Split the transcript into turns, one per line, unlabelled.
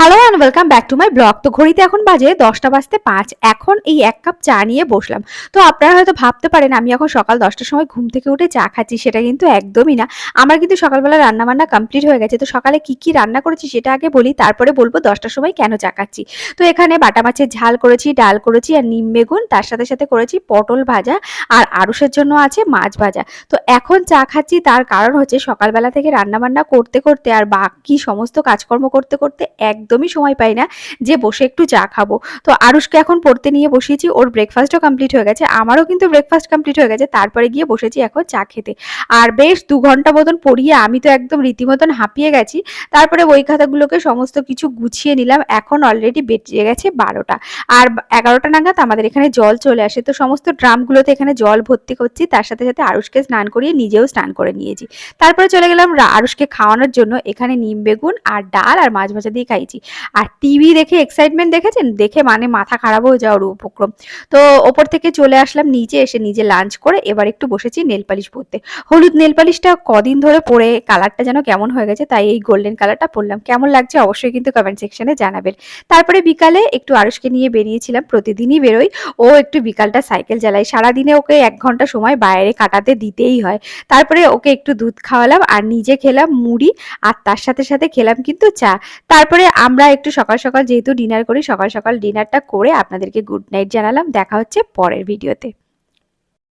Hello and welcome back to my blog. তো ঘড়িতে এখন বাজে 10টা বাজতে 5। এখন এই 1 কাপ চা নিয়ে বসলাম। তো আপনারা হয়তো ভাবতে পারেন আমি এখন সকাল 10টার সময় ঘুম থেকে উঠে চা খাচ্ছি, সেটা কিন্তু একদমই না। আমার কিন্তু সকালবেলা রান্নাবান্না কমপ্লিট হয়ে গেছে। তো সকালে কি রান্না করেছি সেটা আগে বলি, তারপরে বলব 10টার সময় কেন চা খাচ্ছি। তো এখানে বাটা মাছের ঝাল করেছি, ডাল করেছি আর নিম বেগুন, তার সাথে করেছি পটল ভাজা আর আড়ুশের জন্য আছে মাছ ভাজা। তো এখন চা খাচ্ছি, তার কারণ হচ্ছে সকালবেলা থেকে রান্নাবান্না করতে আর বাকি সমস্ত কাজকর্ম করতে একদমই সময় পাই না যে বসে একটু চা খাবো। তো আরুষকে এখন পড়তে নিয়ে বসিয়েছি, ওর ব্রেকফাস্টও কমপ্লিট হয়ে গেছে, আমারও কিন্তু ব্রেকফাস্ট কমপ্লিট হয়ে গেছে। তারপরে গিয়ে বসেছি এখন চা খেতে। আর বেশ 2 ঘন্টা মতন পড়িয়ে আমি তো একদম রীতিমতন হাঁপিয়ে গেছি। তারপরে বই খাতাগুলোকে সমস্ত কিছু গুছিয়ে নিলাম। এখন অলরেডি বেজে গেছে 12টা, আর 11টা নাগাদ আমাদের এখানে জল চলে আসে। তো সমস্ত ড্রামগুলোতে এখানে জল ভর্তি করছি, তার সাথে আরুষকে স্নান করিয়ে নিজেও স্নান করে নিয়েছি। তারপরে চলে গেলাম আরুষকে খাওয়ানোর জন্য। এখানে নিম বেগুন আর ডাল আর মাছ ভাজা দিয়ে খাইছি। আর টিভি দেখে এক্সাইটমেন্ট দেখেছেন, দেখে মানে মাথা খারাপ হয়ে যাওয়ার উপক্রম। তো ওপর থেকে চলে আসলাম নিচে, এসে নিজে লাঞ্চ করে এবার একটু বসেছি নেল পালিশ পরতে। হলুদ নেল পালিশটা কদিন ধরে পরে কালারটা যেন কেমন হয়ে গেছে, তাই এই গোল্ডেন কালারটা পরলাম। কেমন লাগছে অবশ্যই কিন্তু কমেন্ট সেকশনে জানাবেন। তারপরে বিকালে একটু আরুষকে নিয়ে বেরিয়েছিলাম, প্রতিদিনই বেরোই। ও একটু বিকালটা সাইকেল চালায়, সারাদিনে ওকে 1 ঘন্টা সময় বাইরে কাটাতে দিতেই হয়। তারপরে ওকে একটু দুধ খাওয়ালাম আর নিজে খেলাম মুড়ি, আর তার সাথে খেলাম কিন্তু চা। তারপরে আমরা একটু সকাল যেহেতু ডিনার করি, সকাল ডিনারটা করে আপনাদেরকে গুড নাইট জানালাম। দেখা হচ্ছে পরের ভিডিওতে।